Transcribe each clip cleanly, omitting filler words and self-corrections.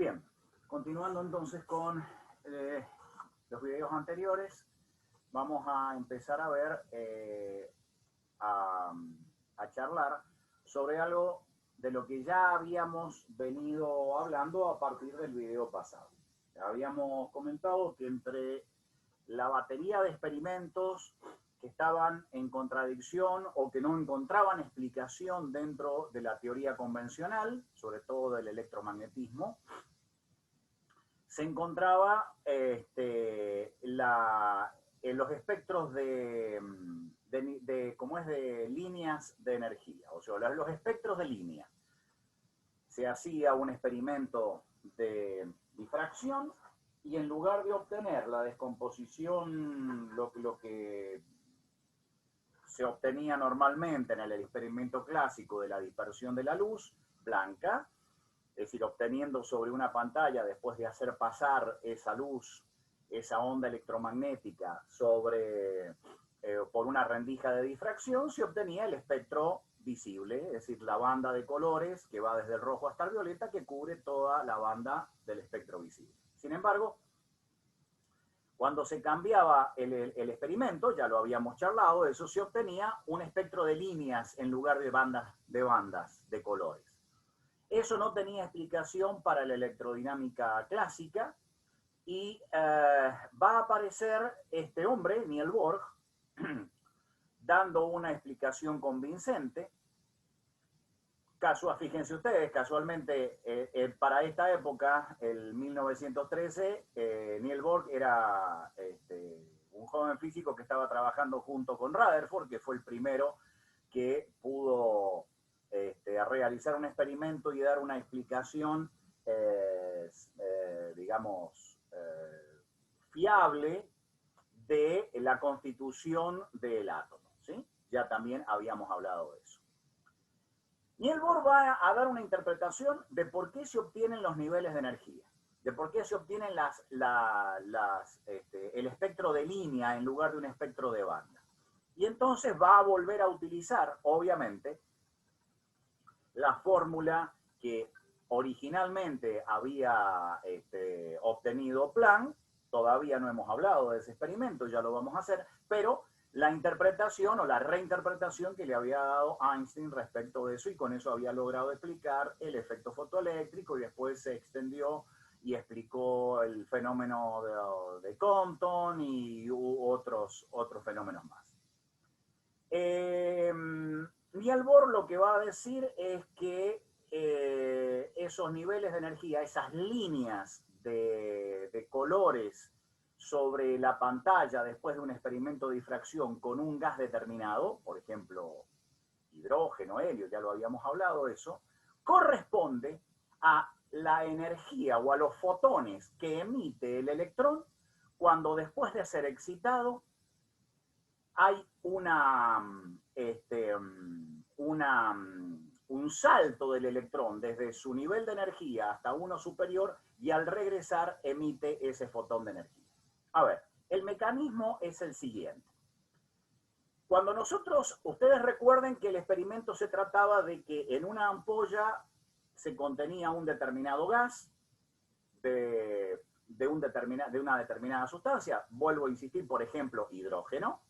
Bien, continuando entonces con los videos anteriores, vamos a empezar a ver, a charlar sobre algo de lo que ya habíamos venido hablando a partir del video pasado. Ya habíamos comentado que entre la batería de experimentos que estaban en contradicción o que no encontraban explicación dentro de la teoría convencional, sobre todo del electromagnetismo, se encontraba en los espectros ¿cómo es? De líneas de energía, o sea, los espectros de línea. Se hacía un experimento de difracción y en lugar de obtener la descomposición, lo que se obtenía normalmente en el experimento clásico de la dispersión de la luz blanca, es decir, obteniendo sobre una pantalla, después de hacer pasar esa luz, esa onda electromagnética por una rendija de difracción, se obtenía el espectro visible, es decir, la banda de colores que va desde el rojo hasta el violeta, que cubre toda la banda del espectro visible. Sin embargo, cuando se cambiaba el experimento, ya lo habíamos charlado, eso se obtenía un espectro de líneas en lugar de bandas de colores. Eso no tenía explicación para la electrodinámica clásica y va a aparecer este hombre, Niels Bohr, dando una explicación convincente. Fíjense ustedes, casualmente para esta época, el 1913, Niels Bohr era un joven físico que estaba trabajando junto con Rutherford, que fue el primero que pudo realizar un experimento y dar una explicación, fiable de la constitución del átomo, ¿sí? Ya también habíamos hablado de eso. Niels Bohr va a dar una interpretación de por qué se obtienen los niveles de energía, de por qué se obtienen el espectro de línea en lugar de un espectro de banda. Y entonces va a volver a utilizar, obviamente, la fórmula que originalmente había obtenido Planck. Todavía no hemos hablado de ese experimento, ya lo vamos a hacer, pero la interpretación o la reinterpretación que le había dado Einstein respecto de eso, y con eso había logrado explicar el efecto fotoeléctrico, y después se extendió y explicó el fenómeno de Compton y otros fenómenos más. Niels Bohr lo que va a decir es que esos niveles de energía, esas líneas de colores sobre la pantalla después de un experimento de difracción con un gas determinado, por ejemplo, hidrógeno, helio, ya lo habíamos hablado de eso, corresponde a la energía o a los fotones que emite el electrón cuando después de ser excitado hay un salto del electrón desde su nivel de energía hasta uno superior, y al regresar emite ese fotón de energía. A ver, el mecanismo es el siguiente. Cuando ustedes recuerden que el experimento se trataba de que en una ampolla se contenía un determinado gas de una determinada sustancia, vuelvo a insistir, por ejemplo, hidrógeno,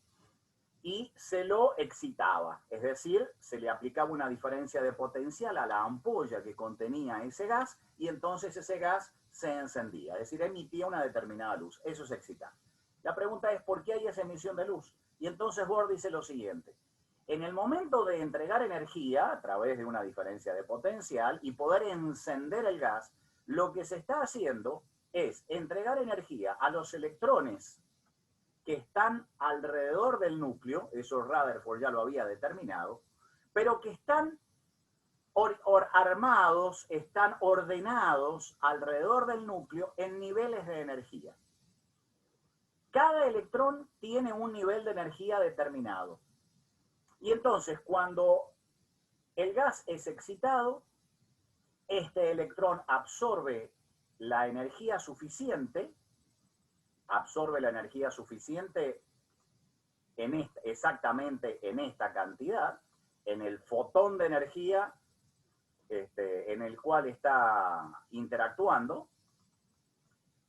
y se lo excitaba, es decir, se le aplicaba una diferencia de potencial a la ampolla que contenía ese gas, y entonces ese gas se encendía, es decir, emitía una determinada luz. Eso es excitar. La pregunta es, ¿por qué hay esa emisión de luz? Y entonces Bohr dice lo siguiente: en el momento de entregar energía a través de una diferencia de potencial y poder encender el gas, lo que se está haciendo es entregar energía a los electrones que están alrededor del núcleo, eso Rutherford ya lo había determinado, pero que están armados, están ordenados alrededor del núcleo en niveles de energía. Cada electrón tiene un nivel de energía determinado. Y entonces, cuando el gas es excitado, este electrón absorbe la energía suficiente exactamente en esta cantidad, en el fotón de energía en el cual está interactuando,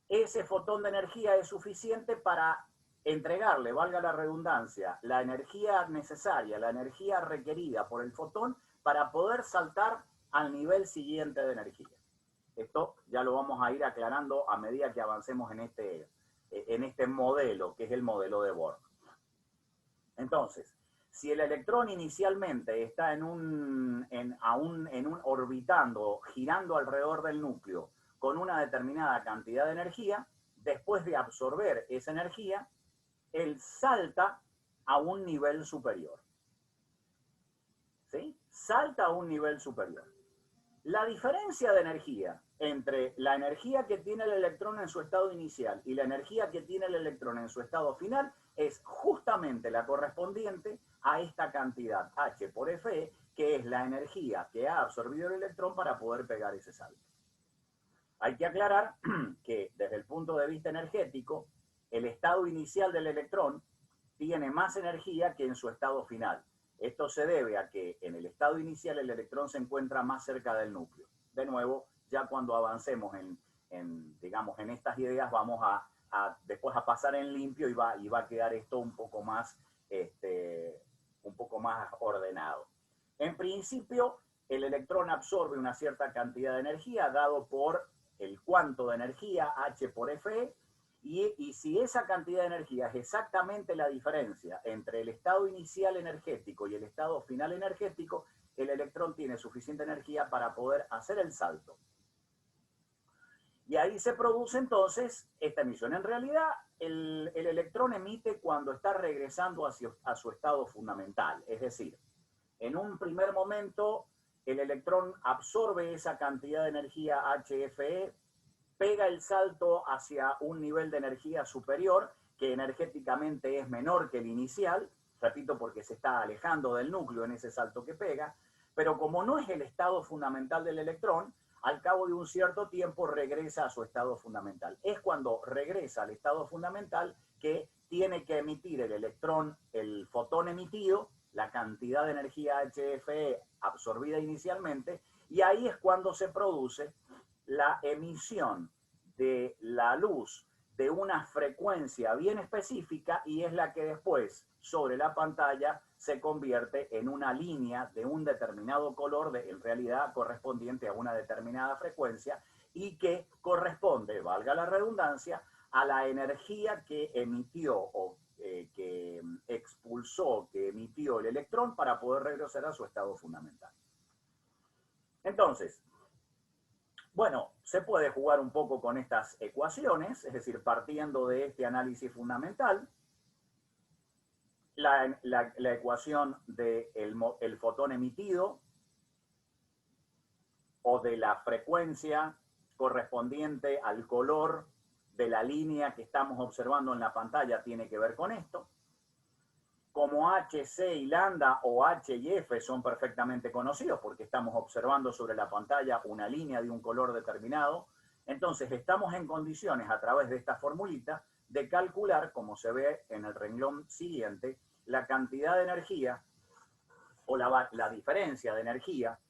ese fotón de energía es suficiente para entregarle, valga la redundancia, la energía necesaria, la energía requerida por el fotón para poder saltar al nivel siguiente de energía. Esto ya lo vamos a ir aclarando a medida que avancemos en este modelo, que es el modelo de Bohr. Entonces, si el electrón inicialmente está orbitando, girando alrededor del núcleo con una determinada cantidad de energía, después de absorber esa energía, él salta a un nivel superior. ¿Sí? Salta a un nivel superior. La diferencia de energía entre la energía que tiene el electrón en su estado inicial y la energía que tiene el electrón en su estado final es justamente la correspondiente a esta cantidad H por Fe, que es la energía que ha absorbido el electrón para poder pegar ese salto. Hay que aclarar que desde el punto de vista energético, el estado inicial del electrón tiene más energía que en su estado final. Esto se debe a que en el estado inicial el electrón se encuentra más cerca del núcleo. De nuevo, ya cuando avancemos digamos, en estas ideas, vamos después a pasar en limpio y va a quedar esto un poco más ordenado. En principio, el electrón absorbe una cierta cantidad de energía dado por el cuánto de energía, H por Fe, y si esa cantidad de energía es exactamente la diferencia entre el estado inicial energético y el estado final energético, el electrón tiene suficiente energía para poder hacer el salto. Y ahí se produce entonces esta emisión. En realidad, el electrón emite cuando está regresando a su estado fundamental. Es decir, en un primer momento, el electrón absorbe esa cantidad de energía HFE, pega el salto hacia un nivel de energía superior, que energéticamente es menor que el inicial, repito, porque se está alejando del núcleo en ese salto que pega, pero como no es el estado fundamental del electrón, al cabo de un cierto tiempo regresa a su estado fundamental. Es cuando regresa al estado fundamental que tiene que emitir el electrón, el fotón emitido, la cantidad de energía HFE absorbida inicialmente, y ahí es cuando se produce la emisión de la luz de una frecuencia bien específica y es la que después sobre la pantalla se convierte en una línea de un determinado color, en realidad correspondiente a una determinada frecuencia y que corresponde, valga la redundancia, a la energía que emitió o que expulsó, que emitió el electrón para poder regresar a su estado fundamental. Entonces, bueno, se puede jugar un poco con estas ecuaciones, es decir, partiendo de este análisis fundamental, la ecuación del fotón emitido o de la frecuencia correspondiente al color de la línea que estamos observando en la pantalla tiene que ver con esto. Como H, C y lambda o H y F son perfectamente conocidos porque estamos observando sobre la pantalla una línea de un color determinado, entonces estamos en condiciones a través de esta formulita de calcular, como se ve en el renglón siguiente, la cantidad de energía o la diferencia de energía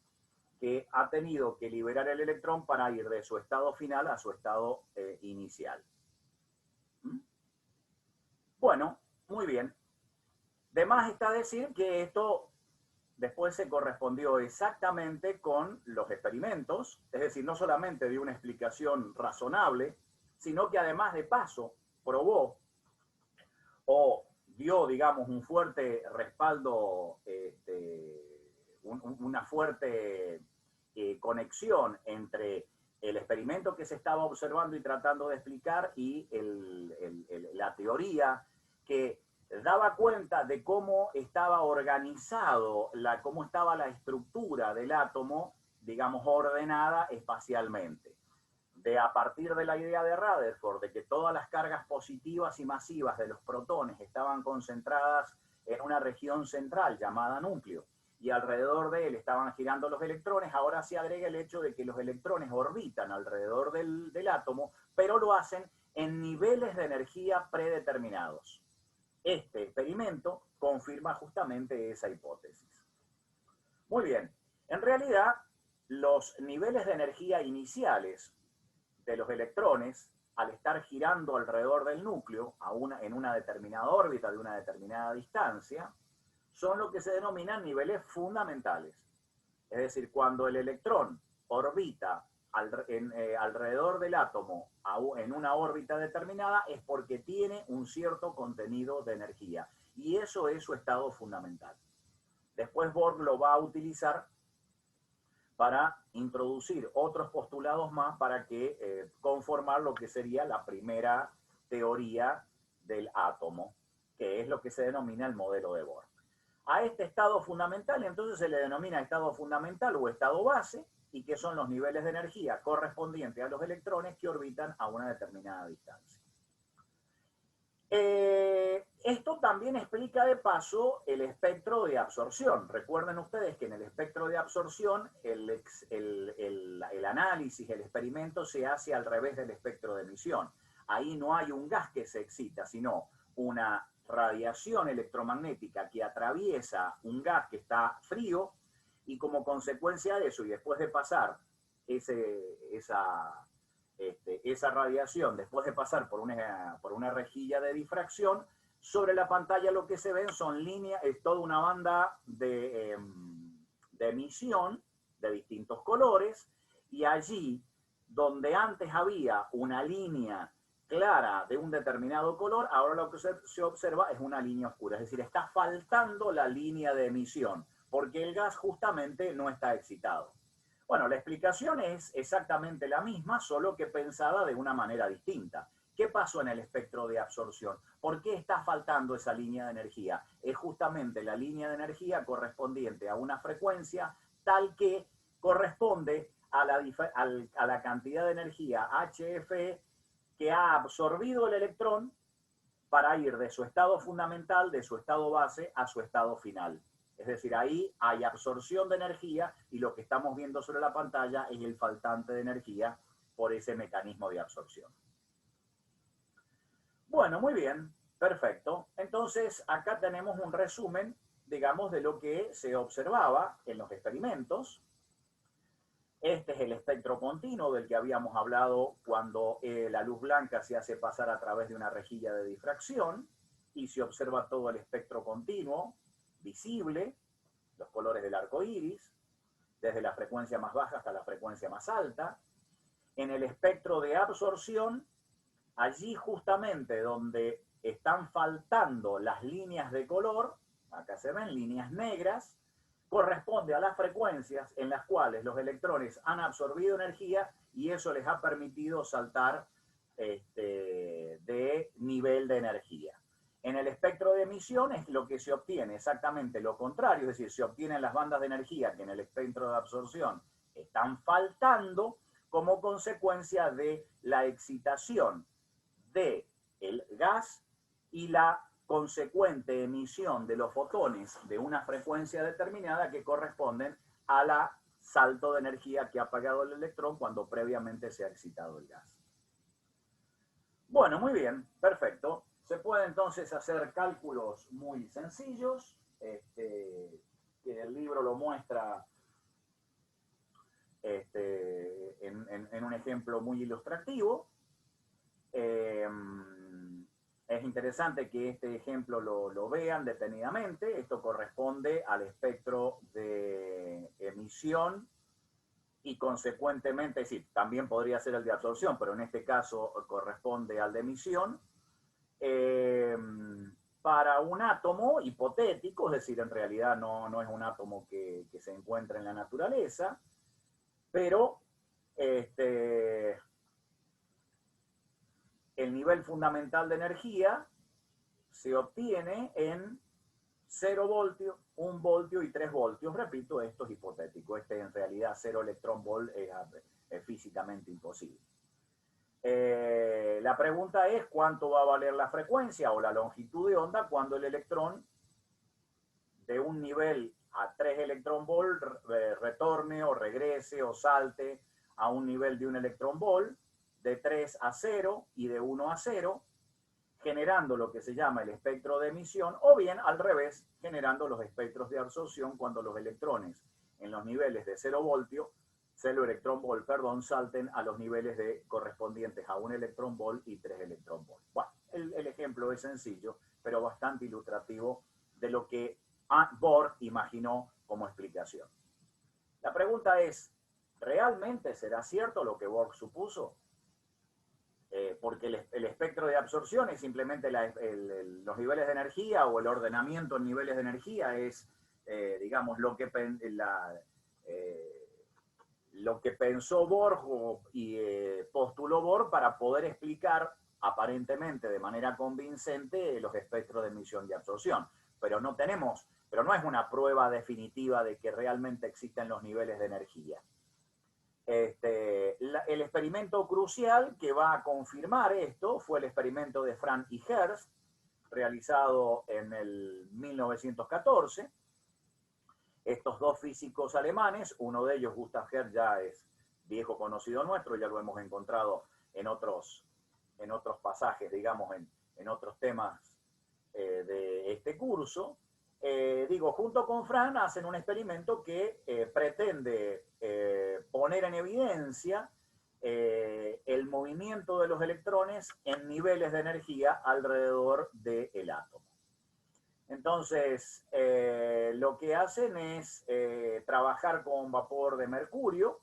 que ha tenido que liberar el electrón para ir de su estado final a su estado inicial. Bueno, muy bien. De más está decir que esto después se correspondió exactamente con los experimentos, es decir, no solamente dio una explicación razonable, sino que además de paso probó o dio, digamos, un fuerte respaldo, una fuerte conexión entre el experimento que se estaba observando y tratando de explicar y la teoría que daba cuenta de cómo estaba organizado, cómo estaba la estructura del átomo, digamos, ordenada espacialmente. A partir de la idea de Rutherford de que todas las cargas positivas y masivas de los protones estaban concentradas en una región central llamada núcleo, y alrededor de él estaban girando los electrones, ahora se agrega el hecho de que los electrones orbitan alrededor del átomo, pero lo hacen en niveles de energía predeterminados. Este experimento confirma justamente esa hipótesis. Muy bien, en realidad los niveles de energía iniciales de los electrones, al estar girando alrededor del núcleo en una determinada órbita de una determinada distancia, son lo que se denominan niveles fundamentales. Es decir, cuando el electrón orbita alrededor del átomo en una órbita determinada es porque tiene un cierto contenido de energía. Y eso es su estado fundamental. Después Borg lo va a utilizar para introducir otros postulados más para que conformar lo que sería la primera teoría del átomo, que es lo que se denomina el modelo de Borg. A este estado fundamental entonces se le denomina estado fundamental o estado base, y que son los niveles de energía correspondientes a los electrones que orbitan a una determinada distancia. Esto también explica de paso el espectro de absorción. Recuerden ustedes que en el espectro de absorción el análisis, el experimento se hace al revés del espectro de emisión. Ahí no hay un gas que se excita, sino una radiación electromagnética que atraviesa un gas que está frío, y como consecuencia de eso, y después de pasar esa radiación, después de pasar por una rejilla de difracción, sobre la pantalla lo que se ven son líneas, es toda una banda de emisión de distintos colores, y allí donde antes había una línea clara de un determinado color, ahora lo que se observa es una línea oscura, es decir, está faltando la línea de emisión, porque el gas justamente no está excitado. Bueno, la explicación es exactamente la misma, solo que pensada de una manera distinta. ¿Qué pasó en el espectro de absorción? ¿Por qué está faltando esa línea de energía? Es justamente la línea de energía correspondiente a una frecuencia tal que corresponde a la cantidad de energía HF que ha absorbido el electrón para ir de su estado fundamental, de su estado base, a su estado final. Es decir, ahí hay absorción de energía, y lo que estamos viendo sobre la pantalla es el faltante de energía por ese mecanismo de absorción. Bueno, muy bien, perfecto. Entonces, acá tenemos un resumen, digamos, de lo que se observaba en los experimentos. Este es el espectro continuo del que habíamos hablado cuando la luz blanca se hace pasar a través de una rejilla de difracción y se observa todo el espectro continuo visible, los colores del arco iris, desde la frecuencia más baja hasta la frecuencia más alta. En el espectro de absorción, allí justamente donde están faltando las líneas de color, acá se ven líneas negras, corresponde a las frecuencias en las cuales los electrones han absorbido energía, y eso les ha permitido saltar de nivel de energía. En el espectro de emisión es lo que se obtiene exactamente lo contrario, es decir, se obtienen las bandas de energía que en el espectro de absorción están faltando como consecuencia de la excitación del gas y la consecuente emisión de los fotones de una frecuencia determinada que corresponden a la salto de energía que ha pagado el electrón cuando previamente se ha excitado el gas. Bueno, muy bien, perfecto. Se puede entonces hacer cálculos muy sencillos, que el libro lo muestra en un ejemplo muy ilustrativo. Es interesante que este ejemplo lo vean detenidamente. Esto corresponde al espectro de emisión y consecuentemente, es decir, también podría ser el de absorción, pero en este caso corresponde al de emisión. Para un átomo hipotético, es decir, en realidad no es un átomo que se encuentra en la naturaleza, pero el nivel fundamental de energía se obtiene en 0 voltios, 1 voltio y 3 voltios. Repito, esto es hipotético. En realidad 0 electrón volt es físicamente imposible. La pregunta es cuánto va a valer la frecuencia o la longitud de onda cuando el electrón de un nivel a 3 electrón volt retorne o regrese o salte a un nivel de 1 electrón volt, de 3 a 0 y de 1 a 0, generando lo que se llama el espectro de emisión, o bien al revés, generando los espectros de absorción cuando los electrones en los niveles de 0 voltio celo-electrón-volt, perdón, salten a los niveles correspondientes a un electrón-volt y 3 electrón-volt. Bueno, el ejemplo es sencillo, pero bastante ilustrativo de lo que Bohr imaginó como explicación. La pregunta es, ¿realmente será cierto lo que Bohr supuso? Porque el espectro de absorción es simplemente los niveles de energía o el ordenamiento en niveles de energía es, digamos, lo que pensó Bohr y postuló Bohr para poder explicar aparentemente de manera convincente los espectros de emisión y absorción. Pero no es una prueba definitiva de que realmente existen los niveles de energía. El experimento crucial que va a confirmar esto fue el experimento de Frank y Hertz, realizado en el 1914. Estos dos físicos alemanes, uno de ellos, Gustav Hertz, ya es viejo conocido nuestro, ya lo hemos encontrado en otros pasajes, digamos, en otros temas de este curso. Junto con Frank hacen un experimento que pretende poner en evidencia el movimiento de los electrones en niveles de energía alrededor del átomo. Entonces, lo que hacen es trabajar con vapor de mercurio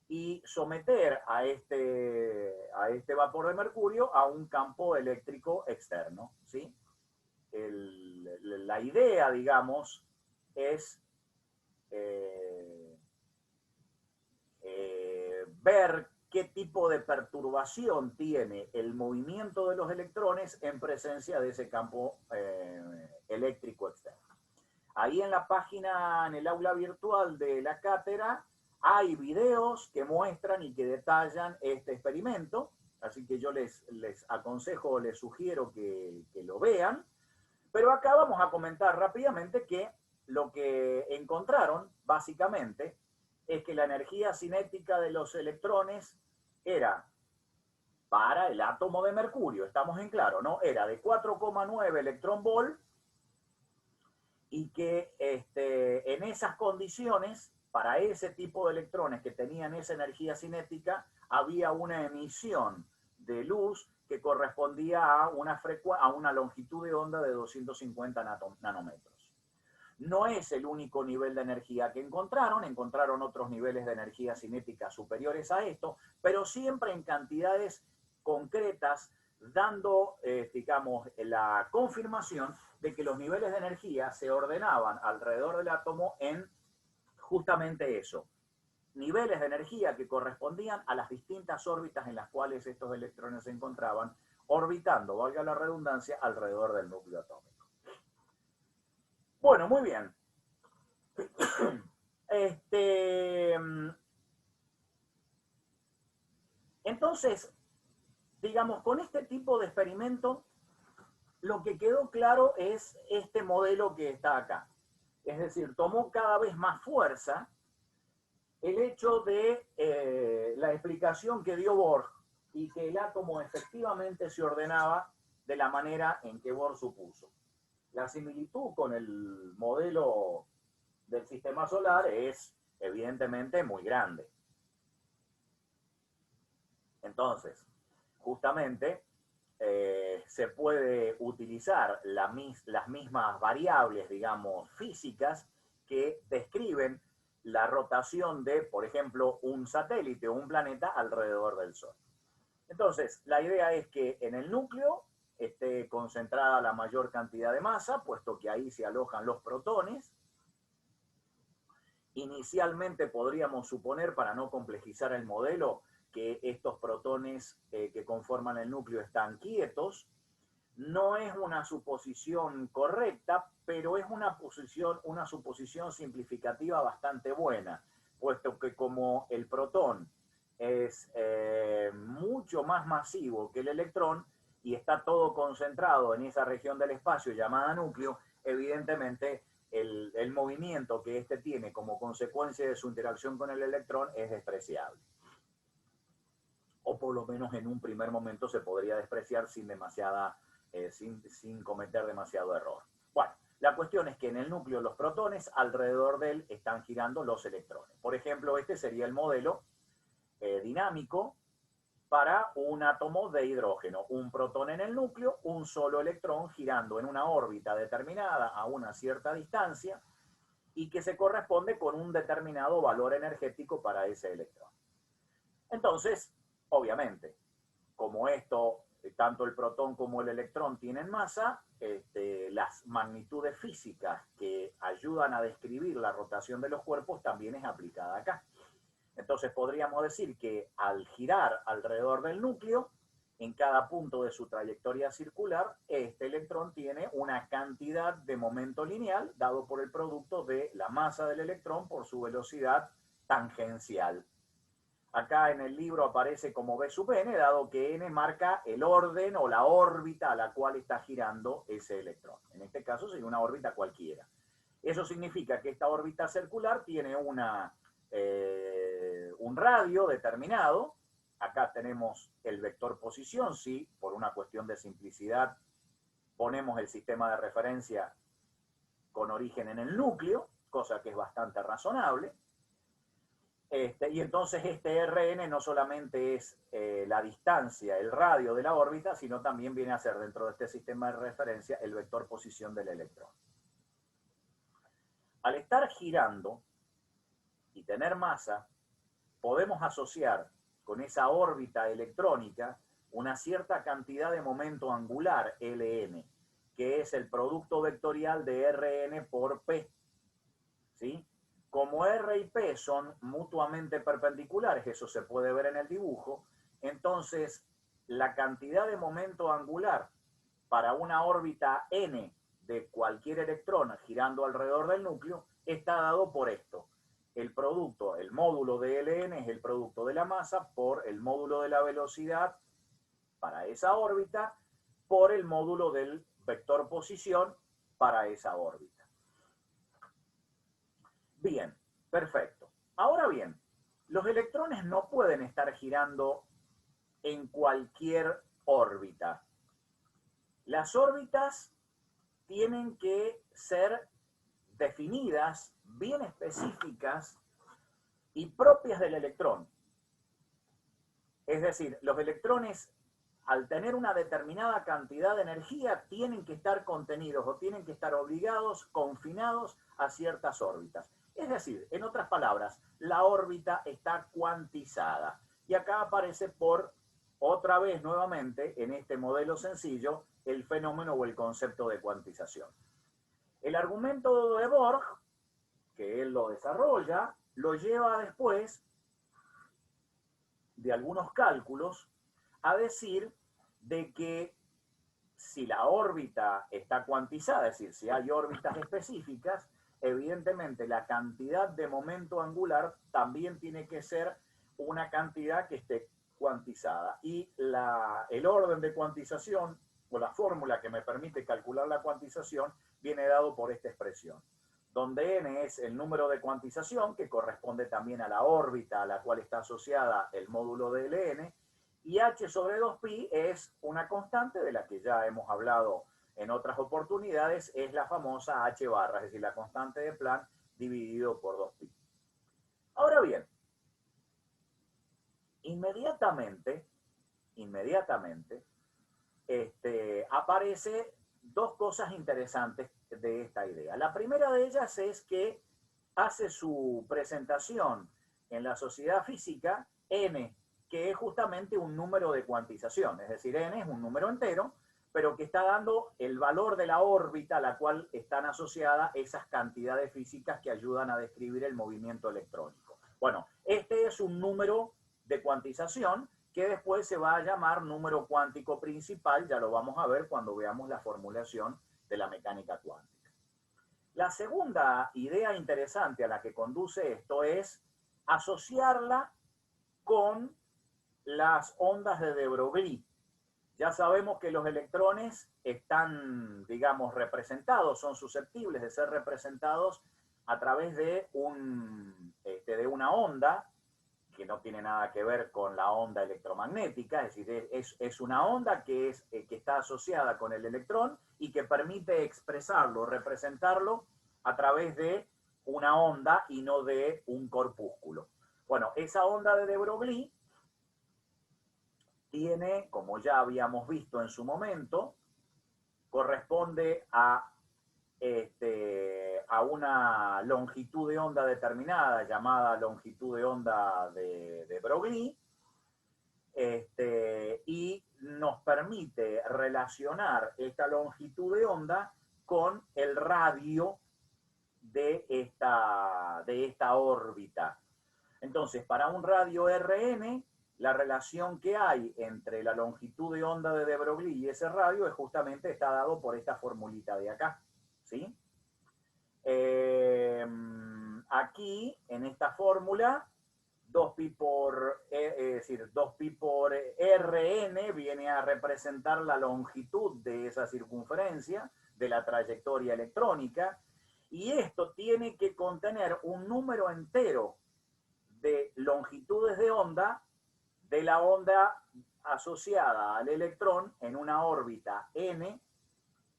y someter a este vapor de mercurio a un campo eléctrico externo, ¿sí? La idea, digamos, es ver qué tipo de perturbación tiene el movimiento de los electrones en presencia de ese campo eléctrico externo. Ahí en la página, en el aula virtual de la cátedra, hay videos que muestran y que detallan este experimento, así que yo les aconsejo, les sugiero que lo vean. Pero acá vamos a comentar rápidamente que lo que encontraron, básicamente, es que la energía cinética de los electrones era para el átomo de mercurio, estamos en claro, ¿no? Era de 4,9 electrón-volt y que en esas condiciones, para ese tipo de electrones que tenían esa energía cinética, había una emisión de luz que correspondía a una longitud de onda de 250 nanómetros. No es el único nivel de energía que encontraron otros niveles de energía cinética superiores a esto, pero siempre en cantidades concretas, dando, digamos, la confirmación de que los niveles de energía se ordenaban alrededor del átomo en justamente eso, niveles de energía que correspondían a las distintas órbitas en las cuales estos electrones se encontraban orbitando, valga la redundancia, alrededor del núcleo atómico. Bueno, muy bien. Entonces, digamos, con este tipo de experimento, lo que quedó claro es este modelo que está acá. Es decir, tomó cada vez más fuerza el hecho de la explicación que dio Bohr y que el átomo efectivamente se ordenaba de la manera en que Bohr supuso. La similitud con el modelo del sistema solar es evidentemente muy grande. Entonces, justamente se puede utilizar las mismas variables, digamos, físicas que describen la rotación de, por ejemplo, un satélite o un planeta alrededor del Sol. Entonces, la idea es que en el núcleo esté concentrada la mayor cantidad de masa, puesto que ahí se alojan los protones. Inicialmente podríamos suponer, para no complejizar el modelo, que estos protones que conforman el núcleo están quietos. No es una suposición correcta, pero es una suposición simplificativa bastante buena, puesto que como el protón es mucho más masivo que el electrón y está todo concentrado en esa región del espacio llamada núcleo, evidentemente el movimiento que éste tiene como consecuencia de su interacción con el electrón es despreciable. O por lo menos en un primer momento se podría despreciar sin cometer demasiado error. Bueno, La cuestión es que en el núcleo los protones, alrededor de él están girando los electrones. Por ejemplo, este sería el modelo dinámico para un átomo de hidrógeno. Un protón en el núcleo, un solo electrón girando en una órbita determinada a una cierta distancia y que se corresponde con un determinado valor energético para ese electrón. Entonces, obviamente, como esto, tanto el protón como el electrón tienen masa, las magnitudes físicas que ayudan a describir la rotación de los cuerpos también es aplicada acá. Entonces podríamos decir que al girar alrededor del núcleo, en cada punto de su trayectoria circular, este electrón tiene una cantidad de momento lineal dado por el producto de la masa del electrón por su velocidad tangencial. Acá en el libro aparece como B sub n, dado que n marca el orden o la órbita a la cual está girando ese electrón. En este caso sería una órbita cualquiera. Eso significa que esta órbita circular tiene un radio determinado. Acá tenemos el vector posición, si por una cuestión de simplicidad ponemos el sistema de referencia con origen en el núcleo, cosa que es bastante razonable. Y entonces este Rn no solamente es la distancia, el radio de la órbita, sino también viene a ser dentro de este sistema de referencia el vector posición del electrón. Al estar girando y tener masa, podemos asociar con esa órbita electrónica una cierta cantidad de momento angular, Ln, que es el producto vectorial de Rn por P. ¿Sí? Como R y P son mutuamente perpendiculares, eso se puede ver en el dibujo, entonces la cantidad de momento angular para una órbita n de cualquier electrón girando alrededor del núcleo está dado por esto. El producto, el módulo de Ln es el producto de la masa por el módulo de la velocidad para esa órbita por el módulo del vector posición para esa órbita. Bien, perfecto. Ahora bien, los electrones no pueden estar girando en cualquier órbita. Las órbitas tienen que ser definidas, bien específicas y propias del electrón. Es decir, los electrones, al tener una determinada cantidad de energía, tienen que estar contenidos o tienen que estar obligados, confinados a ciertas órbitas. Es decir, en otras palabras, la órbita está cuantizada. Y acá aparece por otra vez nuevamente, en este modelo sencillo, el fenómeno o el concepto de cuantización. El argumento de Borg, que él lo desarrolla, lo lleva después de algunos cálculos a decir de que si la órbita está cuantizada, es decir, si hay órbitas específicas, evidentemente la cantidad de momento angular también tiene que ser una cantidad que esté cuantizada. Y el orden de cuantización, o la fórmula que me permite calcular la cuantización, viene dado por esta expresión, donde n es el número de cuantización, que corresponde también a la órbita a la cual está asociada el módulo de Ln, y h sobre 2pi es una constante de la que ya hemos hablado en otras oportunidades, es la famosa h barra, es decir, la constante de Planck dividido por 2pi. Ahora bien, inmediatamente aparece dos cosas interesantes de esta idea. La primera de ellas es que hace su presentación en la Sociedad Física n, que es justamente un número de cuantización, es decir, n es un número entero, pero que está dando el valor de la órbita a la cual están asociadas esas cantidades físicas que ayudan a describir el movimiento electrónico. Bueno, este es un número de cuantización que después se va a llamar número cuántico principal, ya lo vamos a ver cuando veamos la formulación de la mecánica cuántica. La segunda idea interesante a la que conduce esto es asociarla con las ondas de de Broglie. Ya sabemos que los electrones están, digamos, representados, son susceptibles de ser representados a través de una onda que no tiene nada que ver con la onda electromagnética, es decir, es una onda que está asociada con el electrón y que permite expresarlo, representarlo a través de una onda y no de un corpúsculo. Bueno, esa onda de de Broglie tiene, como ya habíamos visto en su momento, corresponde a una longitud de onda determinada llamada longitud de onda de Broglie, y nos permite relacionar esta longitud de onda con el radio de esta órbita. Entonces, para un radio Rn, la relación que hay entre la longitud de onda de de Broglie y ese radio es justamente, está dado por esta formulita de acá, ¿sí? Aquí, en esta fórmula, 2pi por, es decir, 2pi por Rn viene a representar la longitud de esa circunferencia, de la trayectoria electrónica, y esto tiene que contener un número entero de longitudes de onda de la onda asociada al electrón en una órbita n,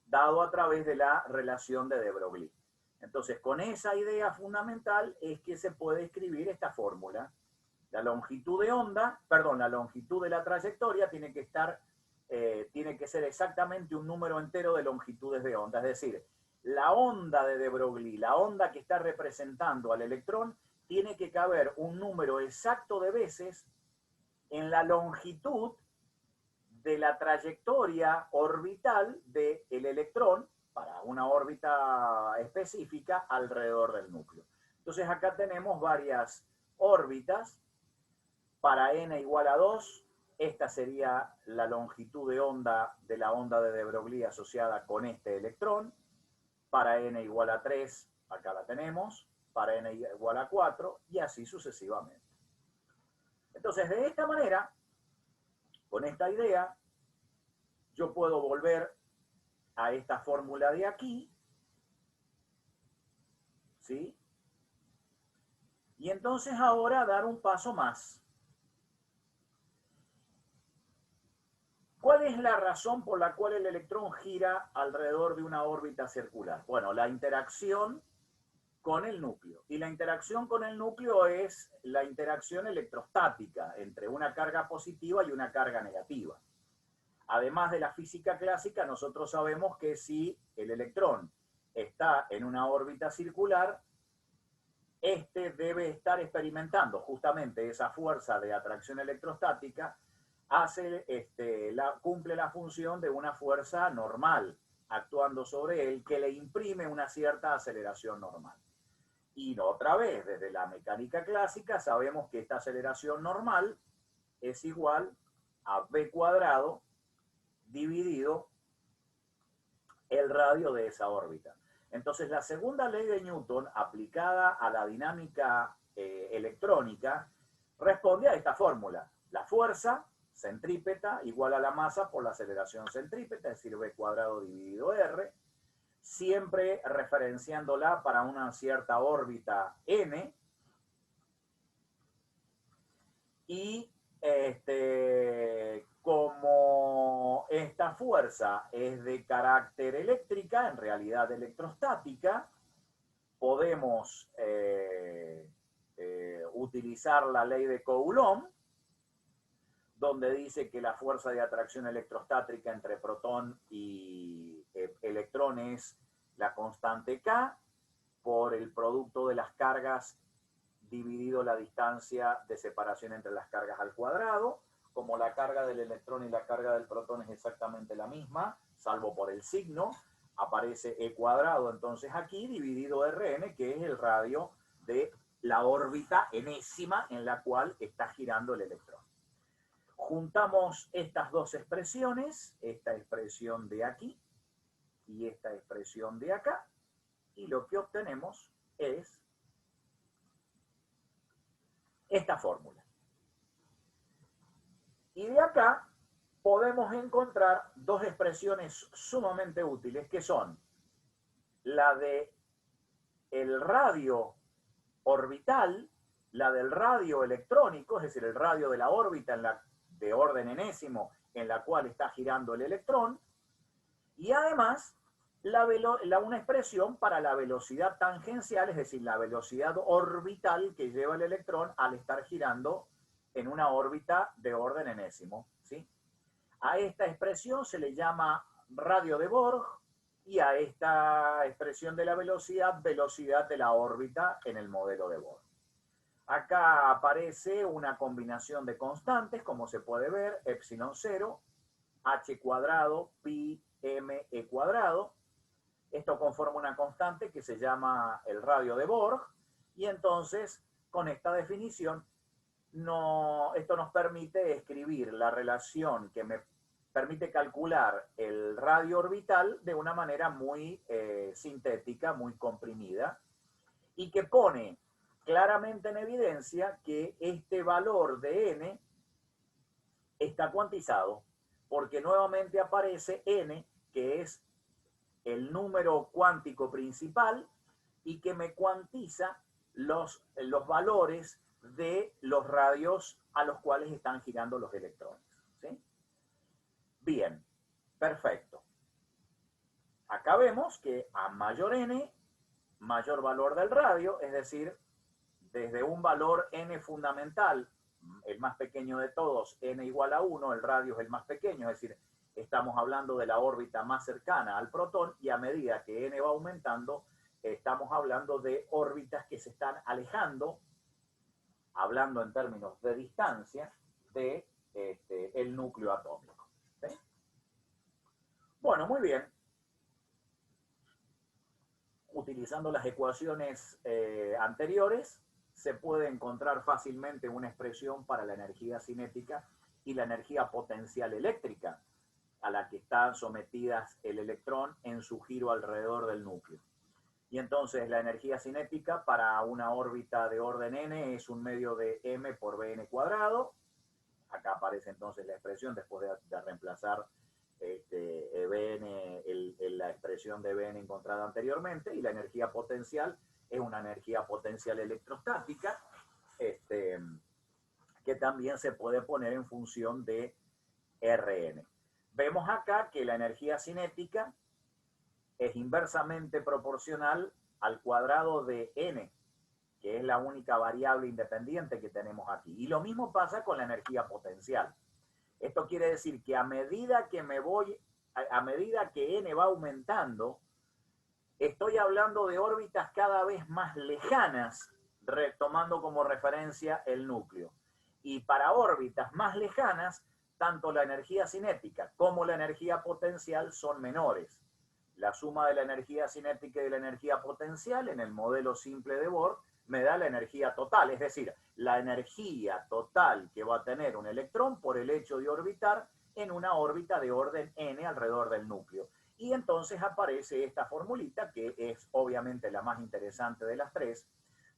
dado a través de la relación de de Broglie. Entonces, con esa idea fundamental es que se puede escribir esta fórmula. La longitud de onda, perdón, la longitud de la trayectoria tiene que ser exactamente un número entero de longitudes de onda. Es decir, la onda de de Broglie, la onda que está representando al electrón, tiene que caber un número exacto de veces en la longitud de la trayectoria orbital del electrón para una órbita específica alrededor del núcleo. Entonces acá tenemos varias órbitas. Para n igual a 2, esta sería la longitud de onda de la onda de de Broglie asociada con este electrón. Para n igual a 3, acá la tenemos. Para n igual a 4 y así sucesivamente. Entonces, de esta manera, con esta idea, yo puedo volver a esta fórmula de aquí, ¿sí? Y entonces ahora dar un paso más. ¿Cuál es la razón por la cual el electrón gira alrededor de una órbita circular? Bueno, la interacción con el núcleo. Y la interacción con el núcleo es la interacción electrostática entre una carga positiva y una carga negativa. Además de la física clásica, nosotros sabemos que si el electrón está en una órbita circular, este debe estar experimentando justamente esa fuerza de atracción electrostática, cumple la función de una fuerza normal actuando sobre él que le imprime una cierta aceleración normal. Y otra vez, desde la mecánica clásica, sabemos que esta aceleración normal es igual a v cuadrado dividido el radio de esa órbita. Entonces, la segunda ley de Newton, aplicada a la dinámica electrónica, responde a esta fórmula. La fuerza centrípeta igual a la masa por la aceleración centrípeta, es decir, v cuadrado dividido r, siempre referenciándola para una cierta órbita n, y como esta fuerza es de carácter eléctrica, en realidad electrostática, podemos utilizar la ley de Coulomb, donde dice que la fuerza de atracción electrostática entre protón y electrón es la constante K por el producto de las cargas dividido la distancia de separación entre las cargas al cuadrado. Como la carga del electrón y la carga del protón es exactamente la misma, salvo por el signo, aparece E cuadrado entonces aquí, dividido Rn, que es el radio de la órbita enésima en la cual está girando el electrón. Juntamos estas dos expresiones, esta expresión de aquí y esta expresión de acá, y lo que obtenemos es esta fórmula. Y de acá podemos encontrar dos expresiones sumamente útiles, que son la de el radio orbital la del radio electrónico, es decir, el radio de la órbita de orden enésimo en la cual está girando el electrón, y además una expresión para la velocidad tangencial, es decir, la velocidad orbital que lleva el electrón al estar girando en una órbita de orden enésimo, ¿sí? A esta expresión se le llama radio de Borg, y a esta expresión de la velocidad, velocidad de la órbita en el modelo de Borg. Acá aparece una combinación de constantes, como se puede ver, epsilon 0, h cuadrado, pi, m, e cuadrado. Esto conforma una constante que se llama el radio de Borg, y entonces, con esta definición, esto nos permite escribir la relación que me permite calcular el radio orbital de una manera muy sintética, muy comprimida, y que pone claramente en evidencia que este valor de n está cuantizado, porque nuevamente aparece n, que es el número cuántico principal, y que me cuantiza los valores de los radios a los cuales están girando los electrones, ¿sí? Bien, perfecto. Acá vemos que a mayor n, mayor valor del radio, es decir, desde un valor n fundamental, el más pequeño de todos, n igual a 1, el radio es el más pequeño, es decir, estamos hablando de la órbita más cercana al protón, y a medida que n va aumentando, estamos hablando de órbitas que se están alejando, hablando en términos de distancia, de el núcleo atómico, ¿sí? Bueno, muy bien. Utilizando las ecuaciones anteriores, se puede encontrar fácilmente una expresión para la energía cinética y la energía potencial eléctrica a la que están sometidas el electrón en su giro alrededor del núcleo. Y entonces la energía cinética para una órbita de orden n es un medio de m por bn cuadrado. Acá aparece entonces la expresión después de reemplazar la expresión de Bn encontrada anteriormente, y la energía potencial es una energía potencial electrostática, que también se puede poner en función de Rn. Vemos acá que la energía cinética es inversamente proporcional al cuadrado de n, que es la única variable independiente que tenemos aquí. Y lo mismo pasa con la energía potencial. Esto quiere decir que a medida que n va aumentando, estoy hablando de órbitas cada vez más lejanas, tomando como referencia el núcleo. Y para órbitas más lejanas, tanto la energía cinética como la energía potencial son menores. La suma de la energía cinética y de la energía potencial en el modelo simple de Borg me da la energía total, es decir, la energía total que va a tener un electrón por el hecho de orbitar en una órbita de orden n alrededor del núcleo. Y entonces aparece esta formulita, que es obviamente la más interesante de las tres,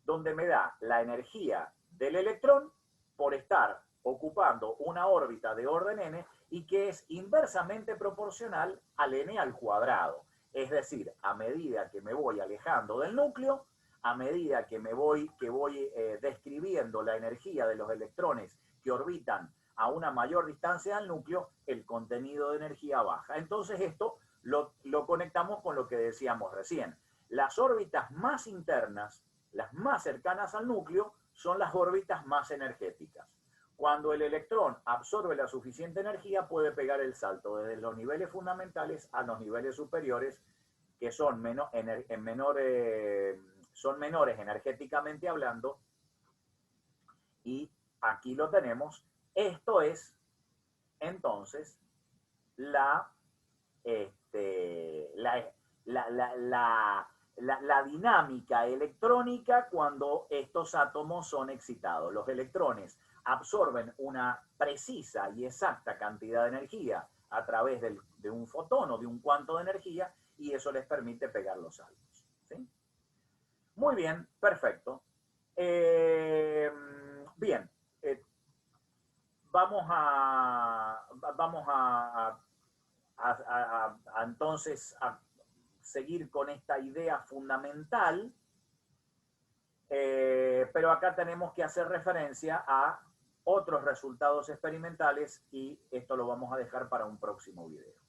donde me da la energía del electrón por estar ocupando una órbita de orden n, y que es inversamente proporcional al n al cuadrado. Es decir, a medida que me voy alejando del núcleo, a medida que voy describiendo la energía de los electrones que orbitan a una mayor distancia del núcleo, el contenido de energía baja. Entonces esto lo conectamos con lo que decíamos recién. Las órbitas más internas, las más cercanas al núcleo, son las órbitas más energéticas. Cuando el electrón absorbe la suficiente energía, puede pegar el salto desde los niveles fundamentales a los niveles superiores, que son menores energéticamente hablando, y aquí lo tenemos. Esto es entonces la dinámica electrónica cuando estos átomos son excitados. Los electrones absorben una precisa y exacta cantidad de energía a través de un fotón o de un cuanto de energía, y eso les permite pegar los saltos, ¿sí? Muy bien, perfecto. Bien, vamos entonces a seguir con esta idea fundamental, Pero acá tenemos que hacer referencia a otros resultados experimentales y esto lo vamos a dejar para un próximo video.